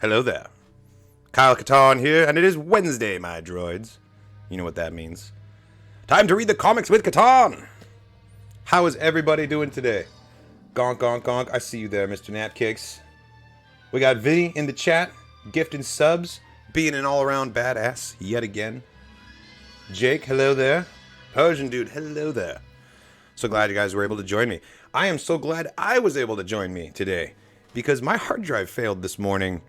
Hello there. Kyle Katarn here, and it is Wednesday, my droids. You know what that means. Time to read the comics with Katarn! How is everybody doing today? Gonk, gonk, gonk. I see you there, Mr. Napcakes. We got Vinny in the chat, gifting subs, being an all-around badass yet again. Jake, hello there. Persian dude, hello there. So glad you guys were able to join me. I am so glad I was able to join me today, because my hard drive failed this morning,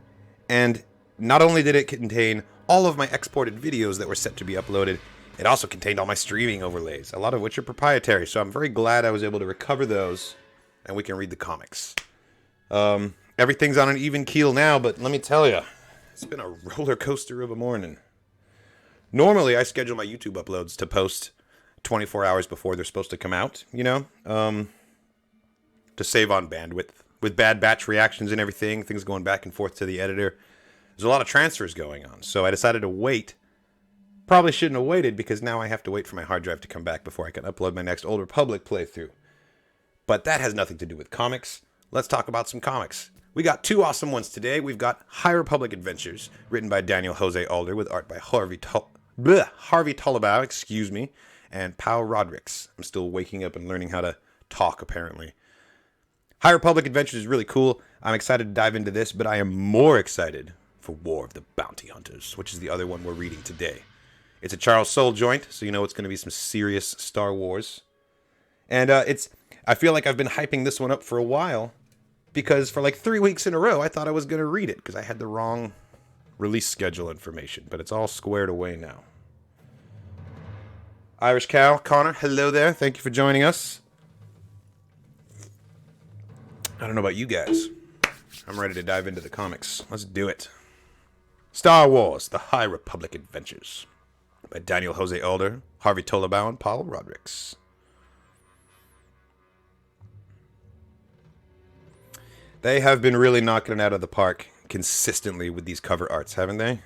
and not only did it contain all of my exported videos that were set to be uploaded, it also contained all my streaming overlays, a lot of which are proprietary, so I'm very glad I was able to recover those, and we can read the comics. Everything's on an even keel now, but let me tell you, it's been a roller coaster of a morning. Normally, I schedule my YouTube uploads to post 24 hours before they're supposed to come out, you know, to save on bandwidth. With bad batch reactions and everything, things going back and forth to the editor, there's a lot of transfers going on. So I decided to wait. Probably shouldn't have waited, because now I have to wait for my hard drive to come back before I can upload my next Old Republic playthrough. But that has nothing to do with comics. Let's talk about some comics. We got two awesome ones today. We've got High Republic Adventures, written by Daniel Jose Alder, with art by Harvey Tollibow, excuse me, and Pau Rodrigues. I'm still waking up and learning how to talk, apparently. High Republic Adventures is really cool. I'm excited to dive into this, but I am more excited for War of the Bounty Hunters, which is the other one we're reading today. It's a Charles Soule joint, so you know it's going to be some serious Star Wars. And I feel like I've been hyping this one up for a while, because for like 3 weeks in a row, I thought I was going to read it, because I had the wrong release schedule information, but it's all squared away now. Irish Cow, Connor, hello there. Thank you for joining us. I don't know about you guys. I'm ready to dive into the comics. Let's do it. Star Wars, The High Republic Adventures, by Daniel Jose Alder, Harvey Tollibow, and Paul Rodrigues. They have been really knocking it out of the park consistently with these cover arts, haven't they?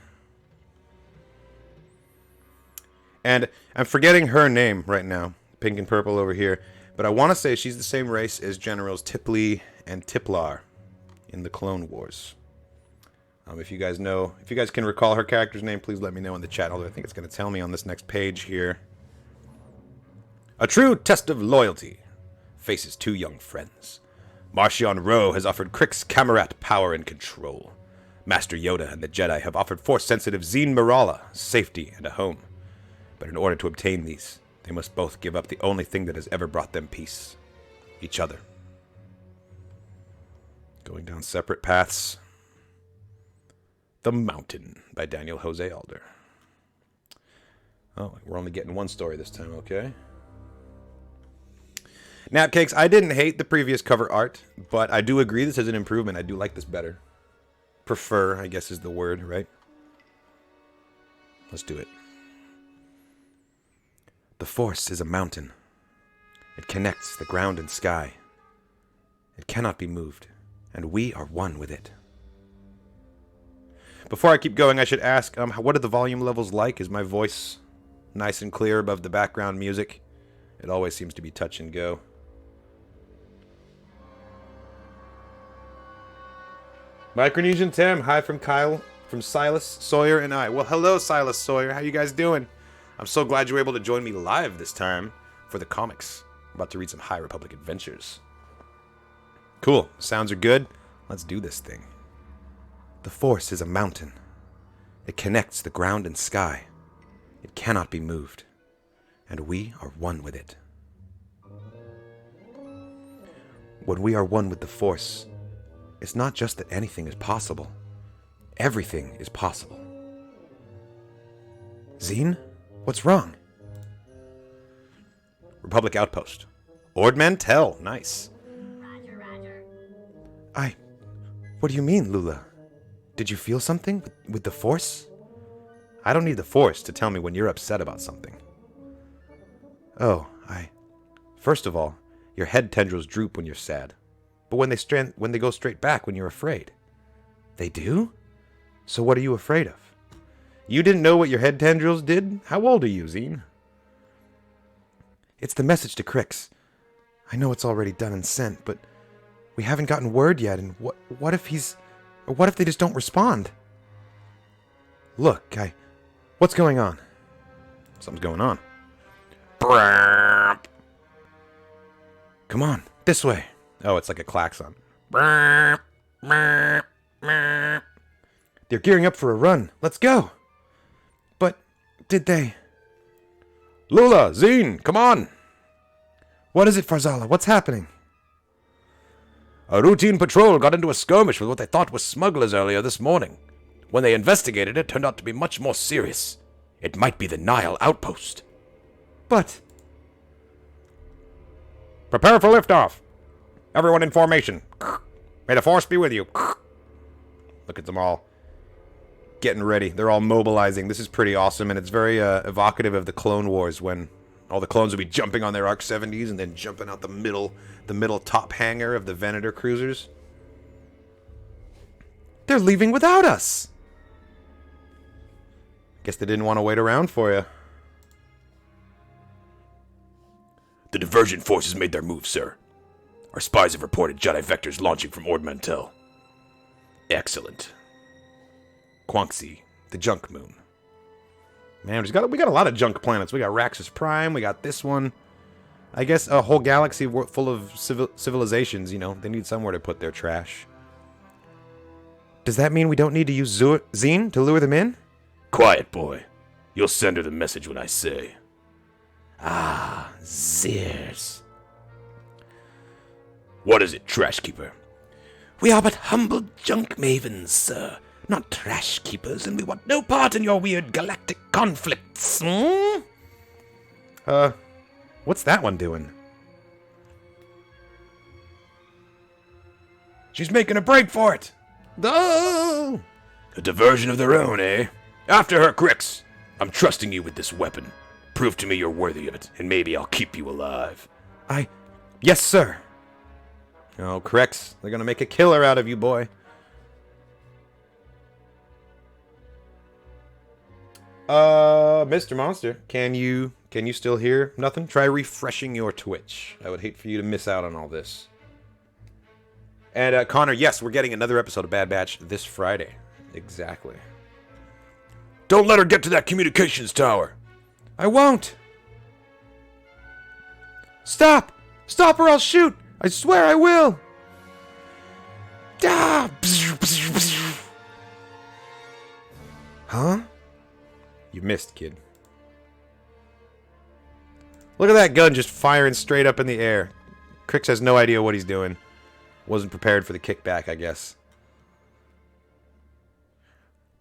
And I'm forgetting her name right now, pink and purple over here, but I want to say she's the same race as Generals Tiplee and Tiplar in the Clone Wars. If you guys know, if you guys can recall her character's name, please let me know in the chat, although I think it's going to tell me on this next page here. A true test of loyalty faces two young friends. Marchion Ro has offered Crix Camerat power and control. Master Yoda and the Jedi have offered Force-sensitive Zine Marala safety and a home. But in order to obtain these, they must both give up the only thing that has ever brought them peace. Each other. Going down separate paths. The Mountain by Daniel Jose Alder. Oh, we're only getting one story this time, okay? Napcakes, I didn't hate the previous cover art, but I do agree this is an improvement. I do like this better. Prefer, I guess is the word, right? Let's do it. The Force is a mountain. It connects the ground and sky. It cannot be moved, and we are one with it. Before I keep going, I should ask, what are the volume levels like? Is my voice nice and clear above the background music? It always seems to be touch and go. Micronesian Tim, hi from Kyle, from Silas, Sawyer, and I. Well, hello, Silas, Sawyer. How you guys doing? I'm so glad you were able to join me live this time for the comics. I'm about to read some High Republic Adventures. Cool. Sounds are good. Let's do this thing. The Force is a mountain. It connects the ground and sky. It cannot be moved. And we are one with it. When we are one with the Force, it's not just that anything is possible. Everything is possible. Zine? What's wrong? Republic Outpost. Ord Mantell. Nice. Roger. What do you mean, Lula? Did you feel something with the Force? I don't need the Force to tell me when you're upset about something. Oh, First of all, your head tendrils droop when you're sad. But when they go straight back when you're afraid. They do? So what are you afraid of? You didn't know what your head tendrils did? How old are you, Zine? It's the message to Crix. I know it's already done and sent, but we haven't gotten word yet, and what if he's... Or what if they just don't respond? Look, what's going on? Something's going on. Come on, this way. Oh, it's like a klaxon. They're gearing up for a run. Let's go. But did they... Lula, Zine, come on. What is it, Farzala? What's happening? A routine patrol got into a skirmish with what they thought was smugglers earlier this morning. When they investigated, it turned out to be much more serious. It might be the Nihil outpost. But... Prepare for liftoff. Everyone in formation. May the Force be with you. Look at them all getting ready. They're all mobilizing. This is pretty awesome, and it's very evocative of the Clone Wars when all the clones would be jumping on their ARC-70s and then jumping out the middle top hangar of the Venator cruisers. They're leaving without us. Guess they didn't want to wait around for you. The diversion forces made their move, sir. Our spies have reported Jedi vectors launching from Ord Mantell. Excellent. Quanxi, the junk moon. Man, we got a lot of junk planets. We got Raxus Prime, we got this one. I guess a whole galaxy full of civilizations, you know. They need somewhere to put their trash. Does that mean we don't need to use Zine to lure them in? Quiet, boy. You'll send her the message when I say. Ah, Zeers. What is it, Trash Keeper? We are but humble junk mavens, sir. Not trash keepers, and we want no part in your weird galactic conflicts. What's that one doing? She's making a break for it. Oh! A diversion of their own, eh? After her, Crix. I'm trusting you with this weapon. Prove to me you're worthy of it, and maybe I'll keep you alive. Yes, sir. Oh, Crix, they're gonna make a killer out of you, boy. Mr. Monster, can you still hear nothing? Try refreshing your Twitch. I would hate for you to miss out on all this. And, Connor, yes, we're getting another episode of Bad Batch this Friday. Exactly. Don't let her get to that communications tower. I won't. Stop! Stop or I'll shoot! I swear I will! Ah! Huh? You missed, kid. Look at that gun just firing straight up in the air. Crix has no idea what he's doing. Wasn't prepared for the kickback, I guess.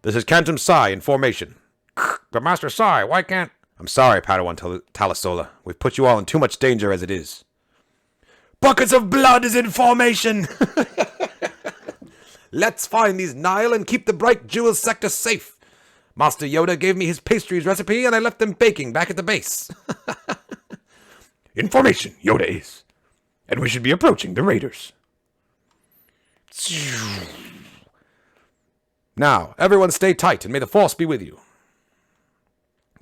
This is Cantum Psi in formation. But Master Psi, why can't... I'm sorry, Padawan Talasola. We've put you all in too much danger as it is. Buckets of blood is in formation! Let's find these Nihil and keep the Bright Jewels sector safe. Master Yoda gave me his pastries recipe and I left them baking back at the base. In formation, Yoda is. And we should be approaching the Raiders. Now, everyone stay tight and may the Force be with you.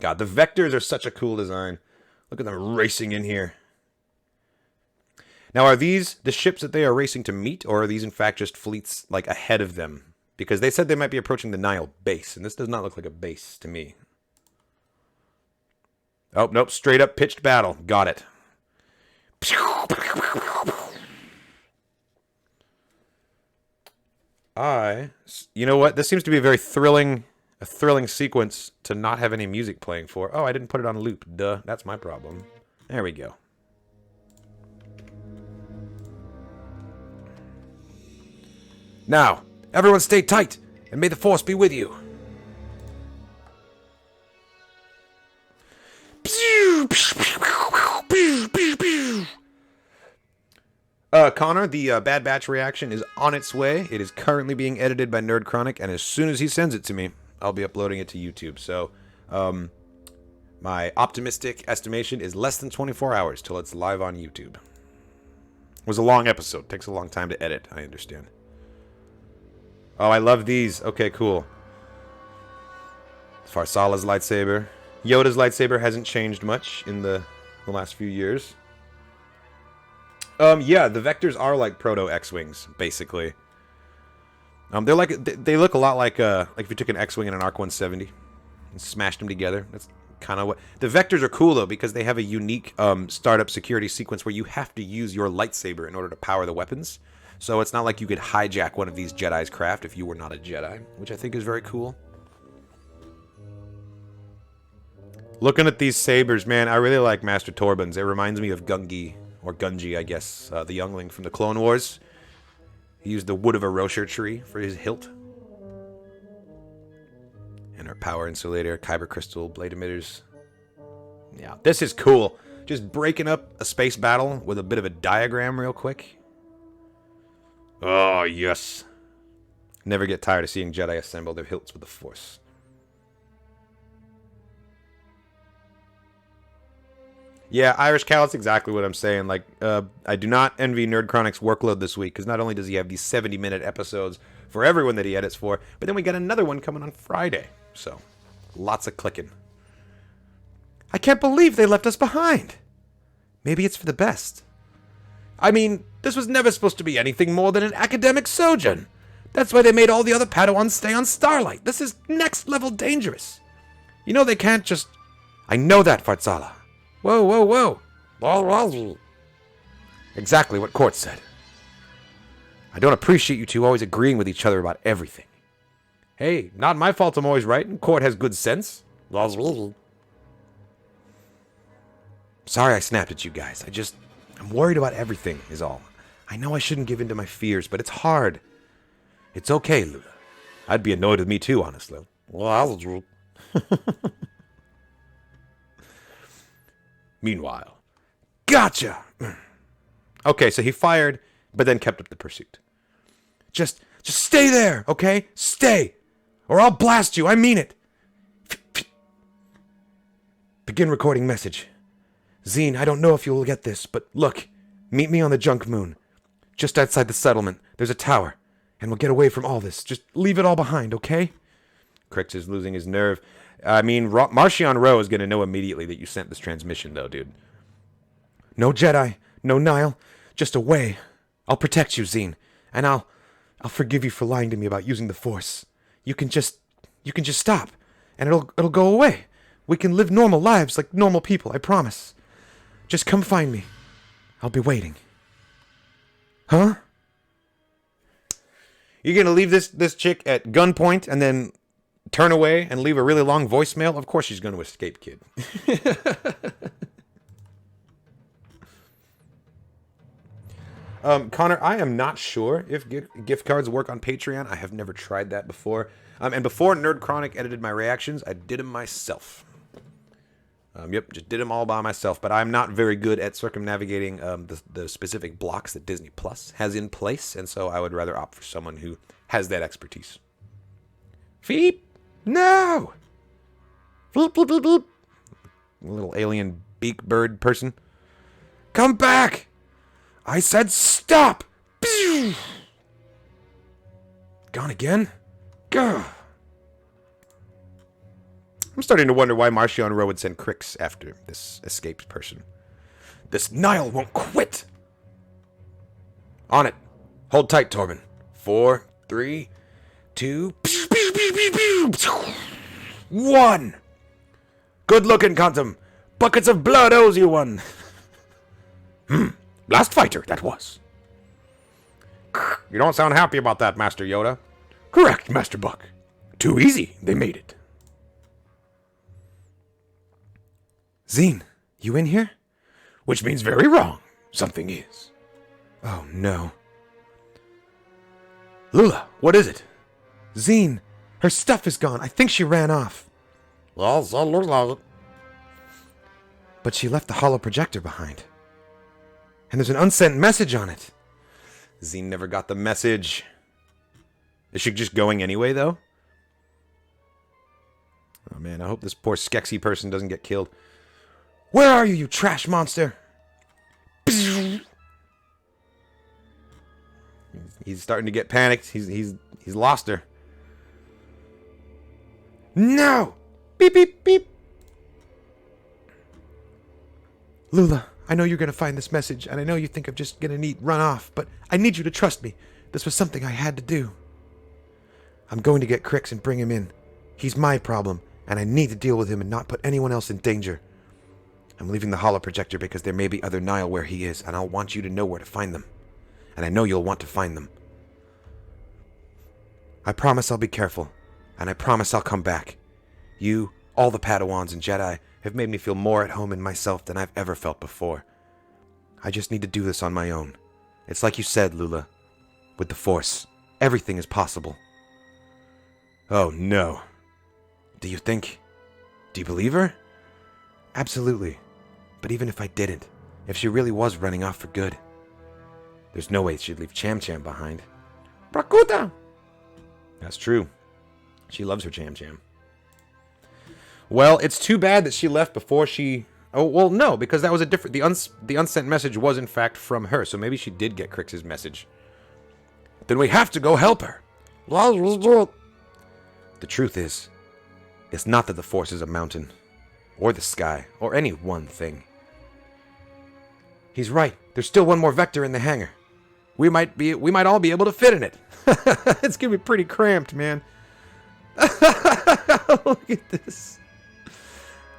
God, the vectors are such a cool design. Look at them racing in here. Now, are these the ships that they are racing to meet, or are these in fact just fleets, like, ahead of them? Because they said they might be approaching the Nihil base, and this does not look like a base to me. Oh, nope, straight up pitched battle. Got it. You know what? This seems to be a very thrilling sequence to not have any music playing for. Oh, I didn't put it on loop. Duh, that's my problem. There we go. Now, everyone stay tight, and may the Force be with you. Connor, the Bad Batch reaction is on its way. It is currently being edited by Nerd Chronic, and as soon as he sends it to me, I'll be uploading it to YouTube. So, my optimistic estimation is less than 24 hours till it's live on YouTube. It was a long episode. Takes a long time to edit, I understand. Oh, I love these. Okay, cool. Farsala's lightsaber. Yoda's lightsaber hasn't changed much in the last few years. Yeah, the vectors are like proto X-Wings, basically. They're like they look a lot like if you took an X-wing and an Arc 170 and smashed them together. That's kind of what the vectors are cool though, because they have a unique startup security sequence where you have to use your lightsaber in order to power the weapons. So it's not like you could hijack one of these Jedi's craft if you were not a Jedi, which I think is very cool. Looking at these sabers, man, I really like Master Torben's. It reminds me of Gungi, or Gungi, I guess, the youngling from the Clone Wars. He used the wood of a Rocher tree for his hilt. And our power insulator, kyber crystal, blade emitters. Yeah, this is cool. Just breaking up a space battle with a bit of a diagram real quick. Oh, yes. Never get tired of seeing Jedi assemble their hilts with the Force. Yeah, Irish Cal, that's exactly what I'm saying. Like, I do not envy NerdChronic's workload this week, because not only does he have these 70-minute episodes for everyone that he edits for, but then we got another one coming on Friday. So, lots of clicking. I can't believe they left us behind. Maybe it's for the best. I mean, this was never supposed to be anything more than an academic sojourn. That's why they made all the other Padawans stay on Starlight. This is next-level dangerous. You know they can't just... I know that, Farzala. Whoa, whoa, whoa. Exactly what Court said. I don't appreciate you two always agreeing with each other about everything. Hey, not my fault I'm always right, and Court has good sense. Sorry I snapped at you guys. I'm worried about everything, is all. I know I shouldn't give in to my fears, but it's hard. It's okay, Lula. I'd be annoyed with me too, honestly. Meanwhile. Gotcha! Okay, so he fired, but then kept up the pursuit. Just stay there, okay? Stay! Or I'll blast you, I mean it! Begin recording message. Zine, I don't know if you will get this, but look. Meet me on the junk moon. Just outside the settlement. There's a tower. And we'll get away from all this. Just leave it all behind, okay? Crix is losing his nerve. I mean, Marchion Ro is going to know immediately that you sent this transmission, though, dude. No Jedi. No Nihil. Just away. I'll protect you, Zine. And I'll forgive you for lying to me about using the Force. You can just stop. And it'll go away. We can live normal lives like normal people, I promise. Just come find me. I'll be waiting. Huh? You're gonna leave this chick at gunpoint and then turn away and leave a really long voicemail? Of course she's gonna escape, kid. Connor, I am not sure if gift cards work on Patreon. I have never tried that before. And before NerdChronic edited my reactions, I did them myself. Yep, just did them all by myself. But I'm not very good at circumnavigating the specific blocks that Disney Plus has in place. And so I would rather opt for someone who has that expertise. Feep! No! Floop, bloop, bloop, bloop. Little alien beak bird person. Come back! I said stop! Gone again? Gah! I'm starting to wonder why Marchion Ro would send Crix after this escaped person. This Nihil won't quit! On it. Hold tight, Torben. 4, 3, 2... 1! Good looking, Quantum. Buckets of blood owes you one. Blast fighter, that was. You don't sound happy about that, Master Yoda. Correct, Master Buck. Too easy, they made it. Zine, you in here? Which means very wrong. Something is. Oh, no. Lula, what is it? Zine, her stuff is gone. I think she ran off. But she left the holo projector behind. And there's an unsent message on it. Zine never got the message. Is she just going anyway, though? Oh, man, I hope this poor Skexy person doesn't get killed. Where are you trash monster? He's starting to get panicked. He's lost her. No! Beep, beep, beep. Lula, I know you're going to find this message, and I know you think I'm just going to run off, but I need you to trust me. This was something I had to do. I'm going to get Crix and bring him in. He's my problem, and I need to deal with him and not put anyone else in danger. I'm leaving the holoprojector because there may be other Nihil where he is, and I'll want you to know where to find them. And I know you'll want to find them. I promise I'll be careful, and I promise I'll come back. You, all the Padawans and Jedi, have made me feel more at home in myself than I've ever felt before. I just need to do this on my own. It's like you said, Lula. With the Force, everything is possible. Oh, no. Do you think? Do you believe her? Absolutely. But even if I didn't, if she really was running off for good, there's no way she'd leave Cham Cham behind. Brakuta! That's true. She loves her Cham Cham. Well, it's too bad that she left before she... Oh, well, no, because that was a different... The unsent message was, in fact, from her, so maybe she did get Crix's message. Then we have to go help her. The truth is, it's not that the Force is a mountain, or the sky, or any one thing. He's right. There's still one more vector in the hangar. We might all be able to fit in it. It's gonna be pretty cramped, man. Look at this.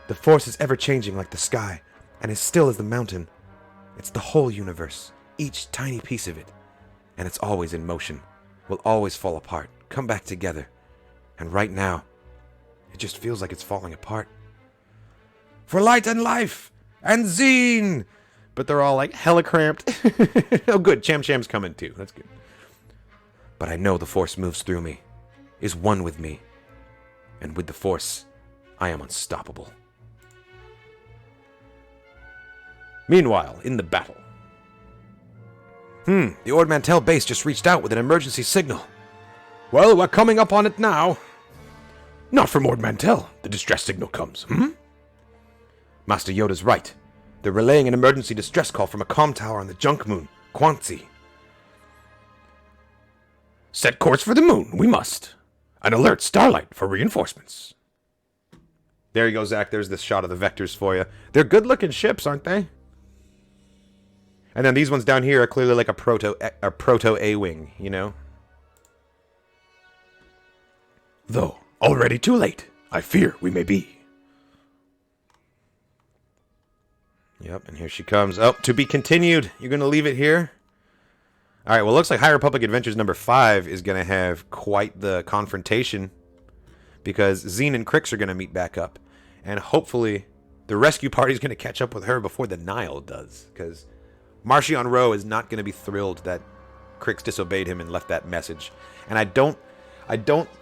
The Force is ever changing like the sky, and as still as the mountain. It's the whole universe, each tiny piece of it. And it's always in motion. Will always fall apart, come back together. And right now, it just feels like it's falling apart. For light and life! And Zine! But they're all like hella cramped. Oh good, Cham Cham's coming too. That's good. But I know the Force moves through me, is one with me. And with the Force, I am unstoppable. Meanwhile, in the battle. The Ord Mantell base just reached out with an emergency signal. Well, we're coming up on it now. Not from Ord Mantell. The distress signal comes. Master Yoda's right. They're relaying an emergency distress call from a comm tower on the junk moon, Quanxi. Set course for the moon. We must. And alert Starlight for reinforcements. There you go, Zach. There's this shot of the vectors for you. They're good-looking ships, aren't they? And then these ones down here are clearly like a proto A-wing, you know? Though, already too late. I fear we may be. Yep, and here she comes. Oh, to be continued. You're going to leave it here? Alright, well, it looks like High Republic Adventures number 5 is going to have quite the confrontation. Because Zine and Crix are going to meet back up. And hopefully, the rescue party is going to catch up with her before the Nihil does. Because Marchion Ro is not going to be thrilled that Crix disobeyed him and left that message. And I don't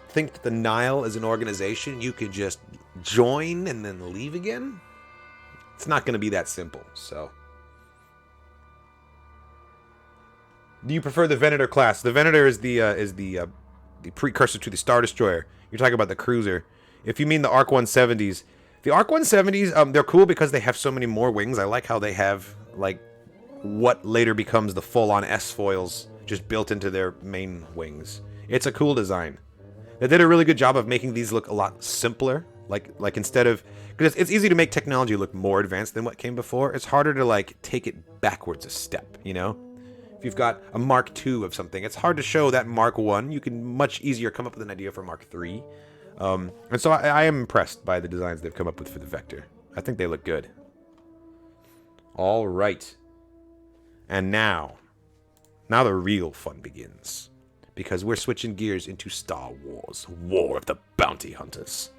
think that the Nihil is an organization you could just join and then leave again. It's not going to be that simple, so. Do you prefer the Venator class? The Venator is the precursor to the Star Destroyer. You're talking about the cruiser. If you mean the Arc 170s, the Arc 170s, they're cool because they have so many more wings. I like how they have, like, what later becomes the full-on S-foils just built into their main wings. It's a cool design. They did a really good job of making these look a lot simpler. Like instead of... Because it's easy to make technology look more advanced than what came before. It's harder to, like, take it backwards a step, you know? If you've got a Mark II of something, it's hard to show that Mark I. You can much easier come up with an idea for Mark III. And so I am impressed by the designs they've come up with for the Vector. I think they look good. All right. And now the real fun begins. Because we're switching gears into Star Wars, War of the Bounty Hunters.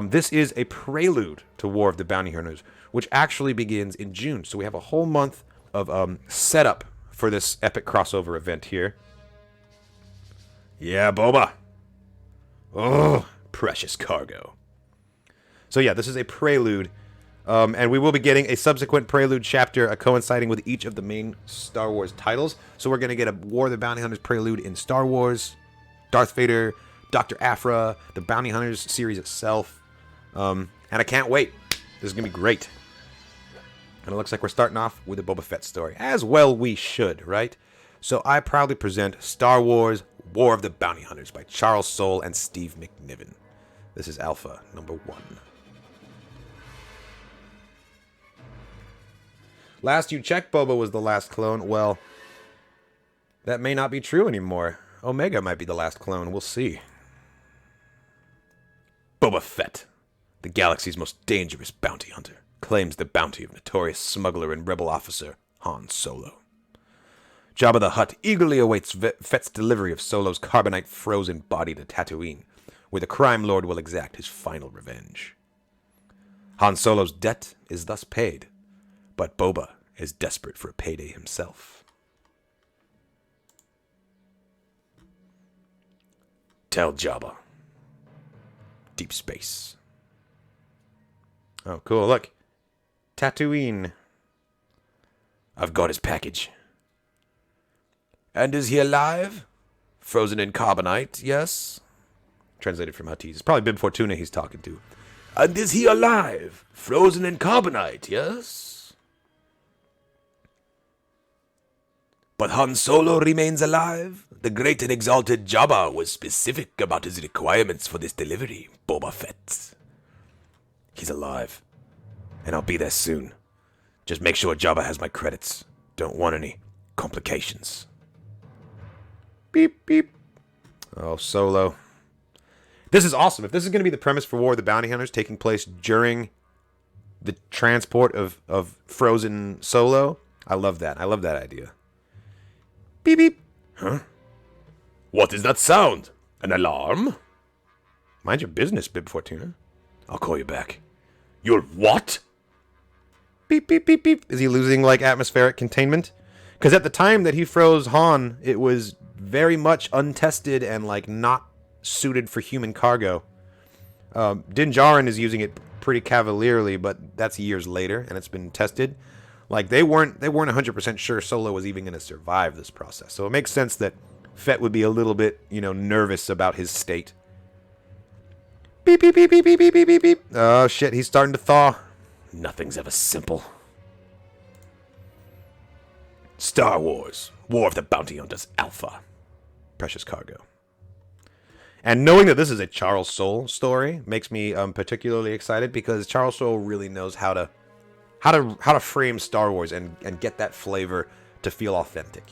This is a prelude to War of the Bounty Hunters, which actually begins in June. So we have a whole month of setup for this epic crossover event here. Yeah, Boba. Oh, precious cargo. So yeah, this is a prelude. And we will be getting a subsequent prelude chapter coinciding with each of the main Star Wars titles. So we're going to get a War of the Bounty Hunters prelude in Star Wars, Darth Vader, Dr. Aphra, the Bounty Hunters series itself. And I can't wait. This is going to be great. And it looks like we're starting off with a Boba Fett story. As well we should, right? So I proudly present Star Wars War of the Bounty Hunters by Charles Soule and Steve McNiven. This is Alpha number 1. Last you checked, Boba was the last clone. Well, that may not be true anymore. Omega might be the last clone. We'll see. Boba Fett, the galaxy's most dangerous bounty hunter, claims the bounty of notorious smuggler and rebel officer Han Solo. Jabba the Hutt eagerly awaits Fett's delivery of Solo's carbonite frozen body to Tatooine, where the crime lord will exact his final revenge. Han Solo's debt is thus paid, but Boba is desperate for a payday himself. Tell Jabba. Deep space. Oh, cool. Look. Tatooine. I've got his package. And is he alive? Frozen in carbonite, yes? Translated from Huttese. It's probably Bib Fortuna he's talking to. And is he alive? Frozen in carbonite, yes? But Han Solo remains alive. The great and exalted Jabba was specific about his requirements for this delivery, Boba Fett. He's alive. And I'll be there soon. Just make sure Jabba has my credits. Don't want any complications. Beep, beep. Oh, Solo. This is awesome. If this is going to be the premise for War of the Bounty Hunters taking place during the transport of frozen Solo, I love that. I love that idea. Beep, beep. Huh? What is that sound? An alarm? Mind your business, Bib Fortuna. I'll call you back. You're what? Beep, beep, beep, beep. Is he losing, like, atmospheric containment? Because at the time that he froze Han, it was very much untested and, like, not suited for human cargo. Din Djarin is using it pretty cavalierly, but that's years later, and it's been tested. Like, they weren't 100% sure Solo was even going to survive this process. So it makes sense that Fett would be a little bit, nervous about his state. Beep, beep, beep, beep, beep, beep, beep, beep, beep. Oh, shit, he's starting to thaw. Nothing's ever simple. Star Wars, War of the Bounty Hunters Alpha. Precious cargo. And knowing that this is a Charles Soule story makes me particularly excited because Charles Soule really knows how to frame Star Wars and get that flavor to feel authentic,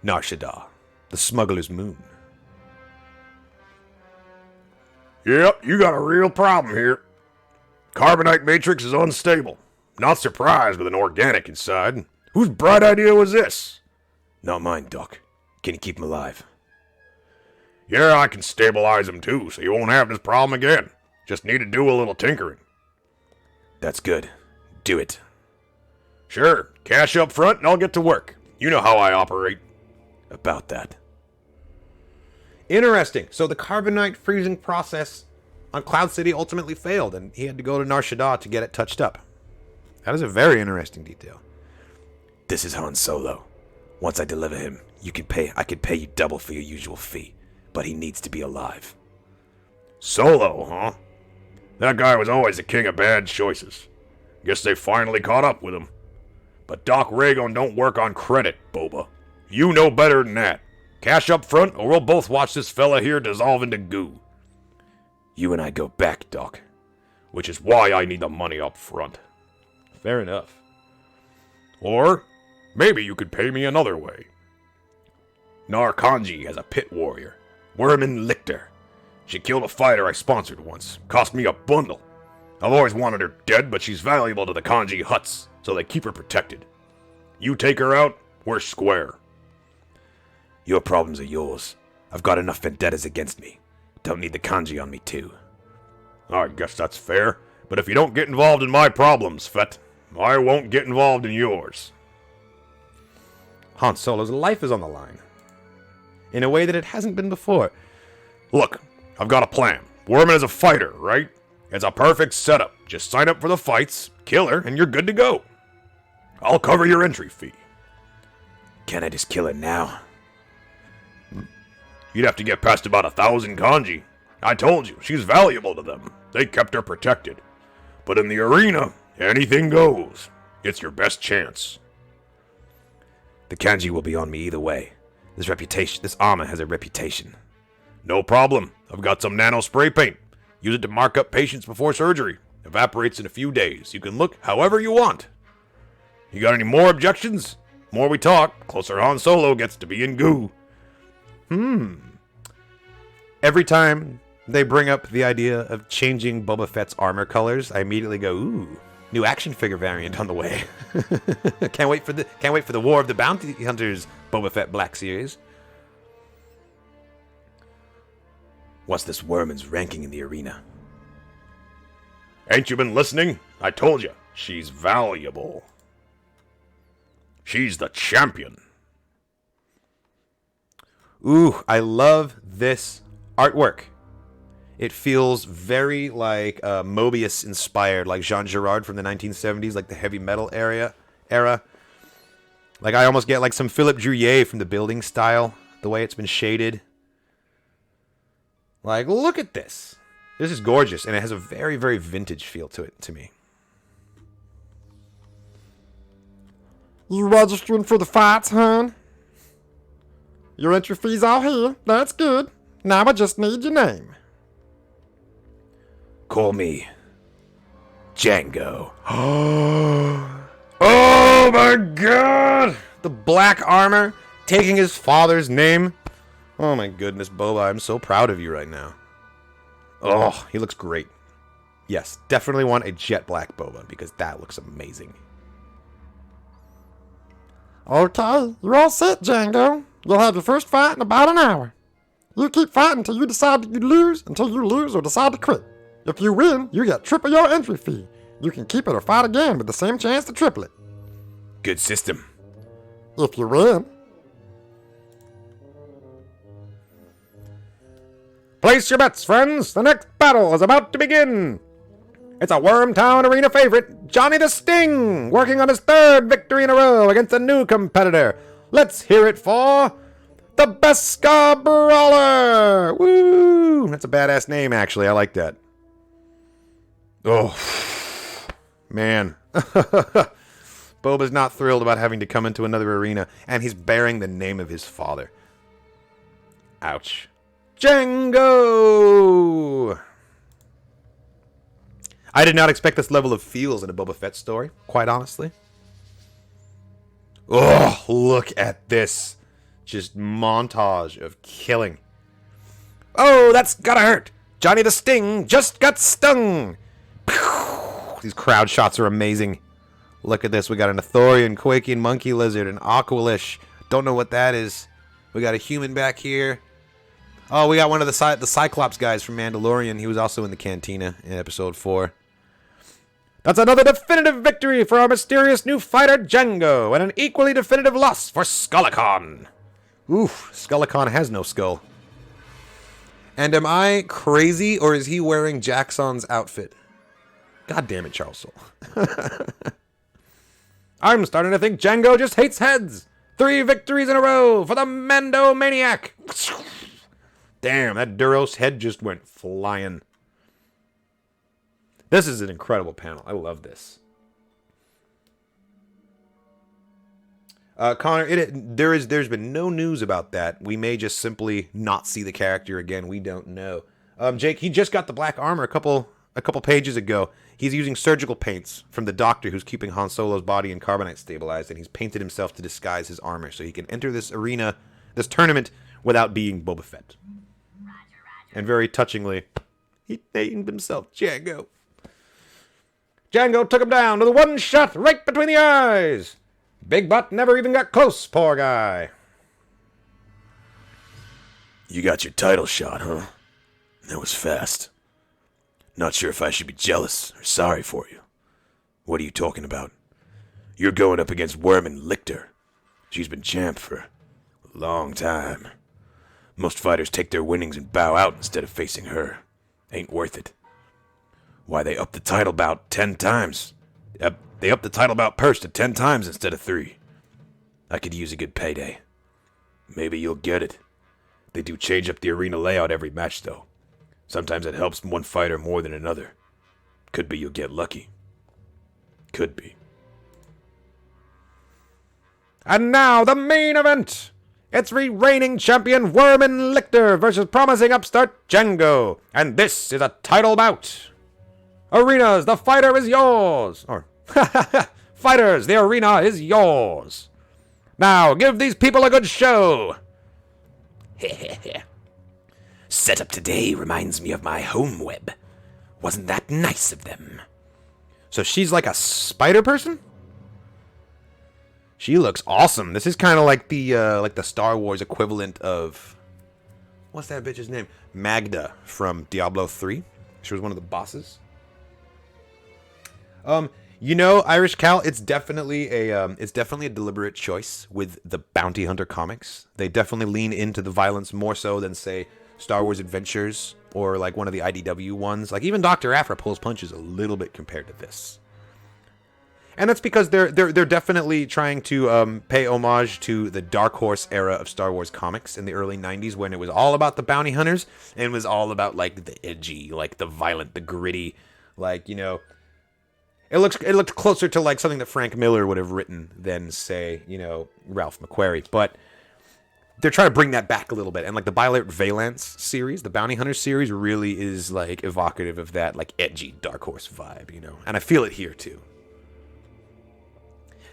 Nar Shaddaa, the smuggler's moon. Yep, you got a real problem here. Carbonite matrix is unstable. Not surprised with an organic inside. Whose bright idea was this? Not mine, Doc. Can you keep him alive? Yeah, I can stabilize him too, so you won't have this problem again. Just need to do a little tinkering. That's good. Do it. Sure, cash up front and I'll get to work. You know how I operate. About that. Interesting. So the carbonite freezing process on Cloud City ultimately failed, and he had to go to Nar Shaddaa to get it touched up. That is a very interesting detail. This is Han Solo. Once I deliver him, I could pay you double for your usual fee, but he needs to be alive. Solo, huh? That guy was always the king of bad choices. Guess they finally caught up with him. But Doc Ragon don't work on credit, Boba. You know better than that. Cash up front, or we'll both watch this fella here dissolve into goo. You and I go back, Doc. Which is why I need the money up front. Fair enough. Or, maybe you could pay me another way. Narkanji has a pit warrior, Worman Lichter. She killed a fighter I sponsored once. Cost me a bundle. I've always wanted her dead, but she's valuable to the Kanji Hutts, so they keep her protected. You take her out, we're square. Your problems are yours. I've got enough vendettas against me. Don't need the kanji on me, too. I guess that's fair, but if you don't get involved in my problems, Fett, I won't get involved in yours. Han Solo's life is on the line. In a way that it hasn't been before. Look, I've got a plan. Worman is a fighter, right? It's a perfect setup. Just sign up for the fights, kill her, and you're good to go. I'll cover your entry fee. Can I just kill her now? You'd have to get past about 1,000 kanji. I told you, she's valuable to them. They kept her protected. But in the arena, anything goes. It's your best chance. The kanji will be on me either way. This armor has a reputation. No problem. I've got some nano spray paint. Use it to mark up patients before surgery. Evaporates in a few days. You can look however you want. You got any more objections? More we talk, closer Han Solo gets to be in goo. Every time they bring up the idea of changing Boba Fett's armor colors, I immediately go, ooh, new action figure variant on the way. Can't wait for the War of the Bounty Hunters Boba Fett Black Series. What's this Worman's ranking in the arena? Ain't you been listening? I told you, she's valuable. She's the champion. Ooh, I love this artwork. It feels very like Mobius inspired, like Jean Girard from the 1970s, like the heavy metal era. Like I almost get like some Philippe Drouillet from the building style, the way it's been shaded. Like, look at this. This is gorgeous, and it has a very, very vintage feel to it, to me. You registering for the fights, hon? Your entry fee's all here. That's good. Now I just need your name. Call me Django. Oh my god! The black armor, taking his father's name. Oh my goodness, Boba, I'm so proud of you right now. Oh, he looks great. Yes, definitely want a jet black Boba, because that looks amazing. Okay, you're all set, Django. You'll have your first fight in about an hour. You keep fighting until you decide that you lose, until you lose or decide to quit. If you win, you get triple your entry fee. You can keep it or fight again with the same chance to triple it. Good system. If you win. Place your bets, friends. The next battle is about to begin. It's a Wormtown Arena favorite, Johnny the Sting, working on his third victory in a row against a new competitor. Let's hear it for the Beskar Brawler. Woo! That's a badass name, actually. I like that. Oh, man. Boba's not thrilled about having to come into another arena, and he's bearing the name of his father. Ouch. Django! I did not expect this level of feels in a Boba Fett story, quite honestly. Oh, look at this. Just montage of killing. Oh, that's gotta hurt. Johnny the Sting just got stung. These crowd shots are amazing. Look at this. We got an Athorian, Quaking Monkey Lizard, an Aqualish. Don't know what that is. We got a human back here. Oh, we got one of the Cyclops guys from Mandalorian. He was also in the Cantina in Episode 4. That's another definitive victory for our mysterious new fighter, Django, and an equally definitive loss for Skullacon. Oof, Skullacon has no skull. And am I crazy, or is he wearing Jackson's outfit? God damn it, Charles Soule. I'm starting to think Django just hates heads. 3 victories in a row for the Mando Maniac. Damn, that Duros head just went flying. This is an incredible panel. I love this. Connor, there's been no news about that. We may just simply not see the character again. We don't know. Jake, he just got the black armor a couple pages ago. He's using surgical paints from the doctor who's keeping Han Solo's body in carbonite stabilized, and he's painted himself to disguise his armor so he can enter this arena, this tournament, without being Boba Fett. And very touchingly, he named himself Django. Django took him down with a one shot right between the eyes. Big Butt never even got close, poor guy. You got your title shot, huh? That was fast. Not sure if I should be jealous or sorry for you. What are you talking about? You're going up against Worman Lichter. She's been champ for a long time. Most fighters take their winnings and bow out instead of facing her. Ain't worth it. Why, they upped the title bout 10 times. They upped the title bout purse to 10 times instead of 3. I could use a good payday. Maybe you'll get it. They do change up the arena layout every match, though. Sometimes it helps one fighter more than another. Could be you'll get lucky. Could be. And now the main event. It's reigning champion Worman Lichter versus promising upstart Django. And this is a title bout. Arenas, the fighter is yours. Or, fighters, the arena is yours. Now, give these people a good show. Setup today reminds me of my home web. Wasn't that nice of them? So she's like a spider person? She looks awesome. This is kind of like the Star Wars equivalent of... What's that bitch's name? Magda from Diablo 3. She was one of the bosses. You know, Irish Cal, it's definitely a deliberate choice with the Bounty Hunter comics. They definitely lean into the violence more so than, say, Star Wars Adventures or like one of the IDW ones. Like even Dr. Aphra pulls punches a little bit compared to this. And that's because they're definitely trying to pay homage to the Dark Horse era of Star Wars comics in the early 90s when it was all about the bounty hunters and was all about like the edgy, like the violent, the gritty, like, you know, it looked closer to like something that Frank Miller would have written than, say, you know, Ralph McQuarrie. But they're trying to bring that back a little bit. And like the Violet Valance series, the Bounty Hunter series, really is like evocative of that like edgy Dark Horse vibe, you know. And I feel it here too.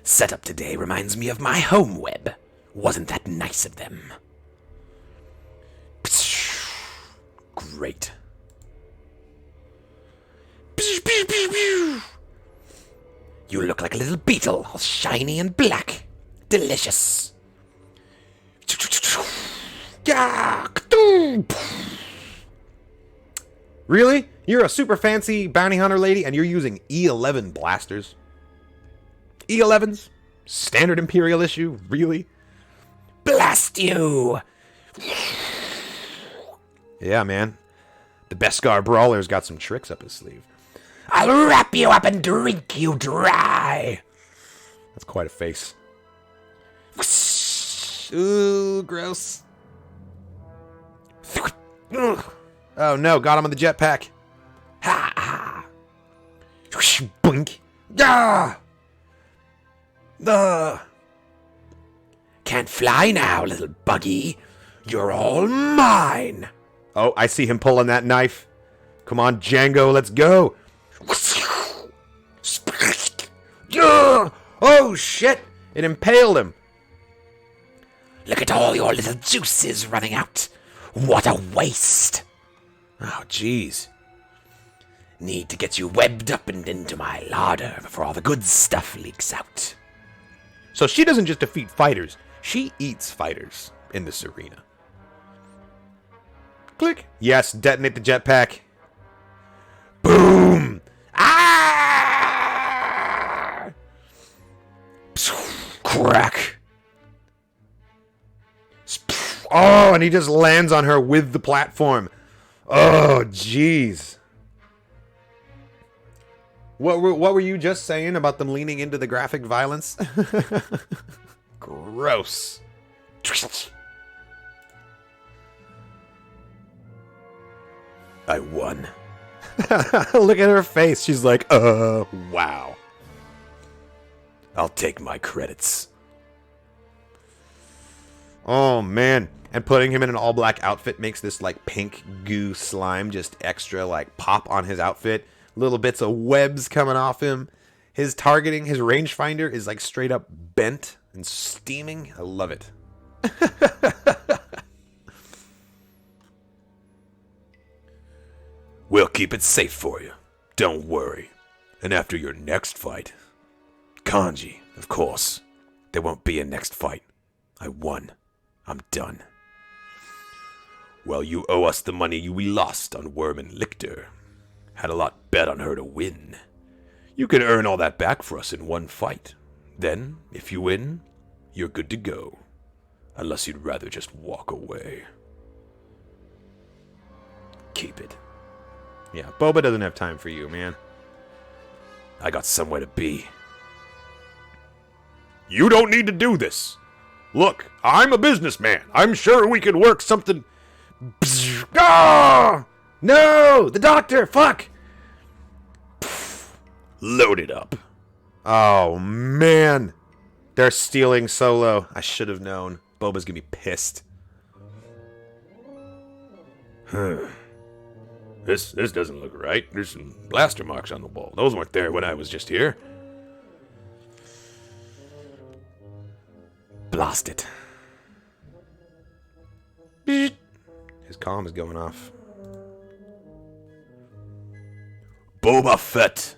Setup today reminds me of my home web. Wasn't that nice of them? Great. You look like a little beetle, all shiny and black. Delicious. Really? You're a super fancy bounty hunter lady and you're using E11 blasters? E11s? Standard Imperial issue? Really? Blast you! Yeah, man. The Beskar Brawler's got some tricks up his sleeve. I'll wrap you up and drink you dry. That's quite a face. Ooh, gross. Oh no, got him on the jetpack. Ha ha. Boink. Ah! Can't fly now, little buggy. You're all mine. Oh, I see him pulling that knife. Come on, Django, let's go. Oh, shit. It impaled him. Look at all your little juices running out. What a waste. Oh, jeez. Need to get you webbed up and into my larder before all the good stuff leaks out. So she doesn't just defeat fighters. She eats fighters in this arena. Click. Yes, detonate the jetpack. Boom! Ah! Crack. Oh, and he just lands on her with the platform. Oh, jeez. What were you just saying about them leaning into the graphic violence? Gross. I won. Look at her face. She's like, wow. I'll take my credits. Oh, man. And putting him in an all-black outfit makes this, like, pink goo slime just extra, like, pop on his outfit. Little bits of webs coming off him. His targeting, his rangefinder is, like, straight up bent and steaming. I love it. We'll keep it safe for you. Don't worry. And after your next fight... Kanji, of course. There won't be a next fight. I won. I'm done. Well, you owe us the money we lost on Worm and Lichter. Had a lot bet on her to win. You can earn all that back for us in one fight. Then, if you win, you're good to go. Unless you'd rather just walk away. Keep it. Yeah, Boba doesn't have time for you, man. I got somewhere to be. You don't need to do this. Look, I'm a businessman. I'm sure we could work something... Ah! No! The doctor! Fuck! Load it up. Oh, man. They're stealing Solo. I should have known. Boba's gonna be pissed. This doesn't look right. There's some blaster marks on the wall. Those weren't there when I was just here. Blast it. His comm is going off. Boba Fett,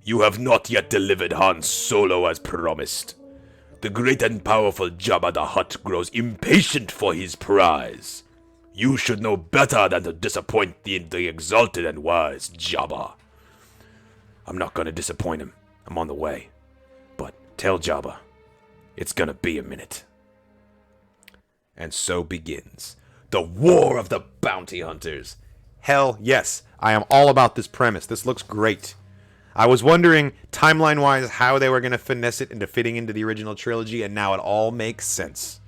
you have not yet delivered Han Solo as promised. The great and powerful Jabba the Hutt grows impatient for his prize. You should know better than to disappoint the exalted and wise Jabba. I'm not gonna disappoint him. I'm on the way. But tell Jabba, it's gonna be a minute. And so begins the War of the Bounty Hunters. Hell yes, I am all about this premise. This looks great. I was wondering, timeline-wise, how they were going to finesse it into fitting into the original trilogy, and now it all makes sense.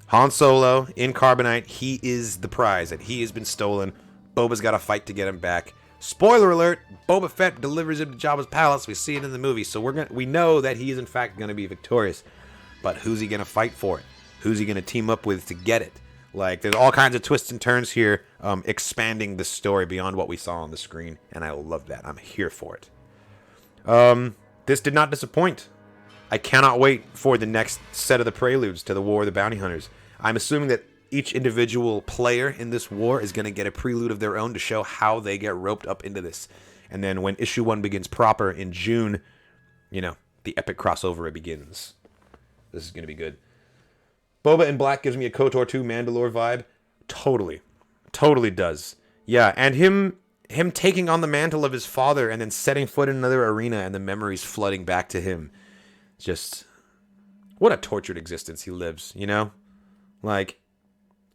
Han Solo, in Carbonite, he is the prize, and he has been stolen. Boba's got to fight to get him back. Spoiler alert, Boba Fett delivers him to Jabba's palace. We see it in the movie, so we know that he is, in fact, going to be victorious. But who's he going to fight for it? Who's he going to team up with to get it? Like, there's all kinds of twists and turns here, expanding the story beyond what we saw on the screen, and I love that. I'm here for it. This did not disappoint. I cannot wait for the next set of the preludes to the War of the Bounty Hunters. I'm assuming that each individual player in this war is going to get a prelude of their own to show how they get roped up into this. And then when issue 1 begins proper in June, you know, the epic crossover begins. This is going to be good. Boba in black gives me a KOTOR 2 Mandalore vibe. Totally does. Yeah, and him taking on the mantle of his father and then setting foot in another arena and the memories flooding back to him. Just, what a tortured existence he lives, you know? Like,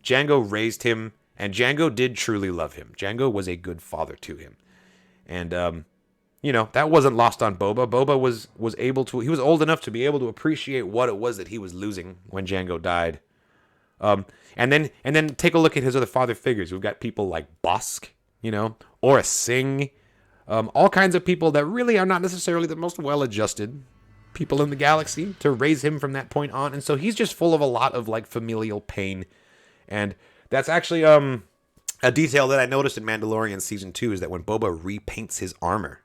Jango raised him, and Jango did truly love him. Jango was a good father to him. And, you know, that wasn't lost on Boba. Boba was able to, he was old enough to be able to appreciate what it was that he was losing when Jango died. And then take a look at his other father figures. We've got people like Bosk, you know, Aura Singh, all kinds of people that really are not necessarily the most well-adjusted people in the galaxy to raise him from that point on. And so he's just full of a lot of like familial pain. And that's actually, a detail that I noticed in Mandalorian Season 2 is that when Boba repaints his armor,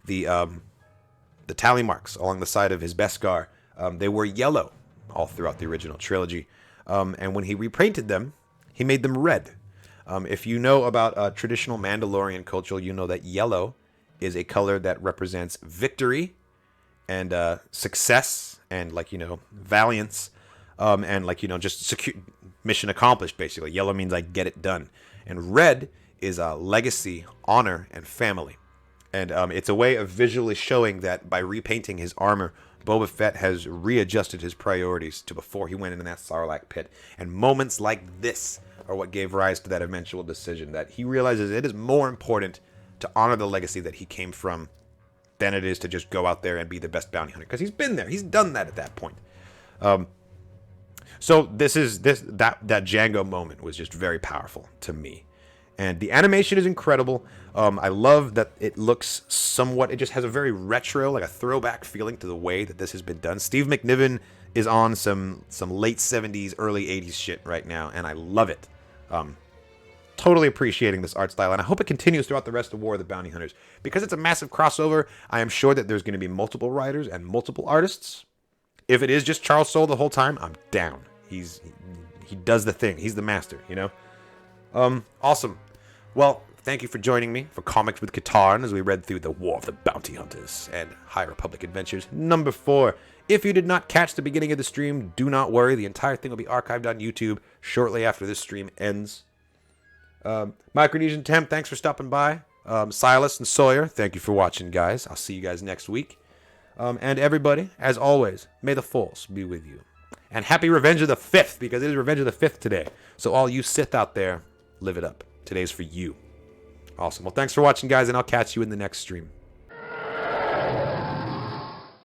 the tally marks along the side of his Beskar, they were yellow all throughout the original trilogy. And when he repainted them, he made them red. If you know about traditional Mandalorian culture, you know that yellow is a color that represents victory and success and, like, you know, valiance. And, like, you know, just mission accomplished, basically. Yellow means, like, get it done. And red is legacy, honor, and family. And it's a way of visually showing that by repainting his armor, Boba Fett has readjusted his priorities to before he went into that Sarlacc pit. And moments like this are what gave rise to that eventual decision, that he realizes it is more important to honor the legacy that he came from than it is to just go out there and be the best bounty hunter. Because he's been there. He's done that at that point. So that Jango moment was just very powerful to me. And the animation is incredible. I love that it looks somewhat, it just has a very retro, like a throwback feeling to the way that this has been done. Steve McNiven is on some late 70s, early 80s shit right now, and I love it. Totally appreciating this art style, and I hope it continues throughout the rest of War of the Bounty Hunters. Because it's a massive crossover, I am sure that there's going to be multiple writers and multiple artists. If it is just Charles Soule the whole time, I'm down. He does the thing. He's the master, you know? Awesome. Well, thank you for joining me for Comics with Katarn as we read through the War of the Bounty Hunters and High Republic Adventures number 4. If you did not catch the beginning of the stream, do not worry. The entire thing will be archived on YouTube shortly after this stream ends. Micronesian Temp, thanks for stopping by. Silas and Sawyer, thank you for watching, guys. I'll see you guys next week. And everybody, as always, may the Force be with you. And happy Revenge of the 5th, because it is Revenge of the 5th today. So all you Sith out there, live it up. Today's for you. Awesome. Well, thanks for watching, guys, and I'll catch you in the next stream.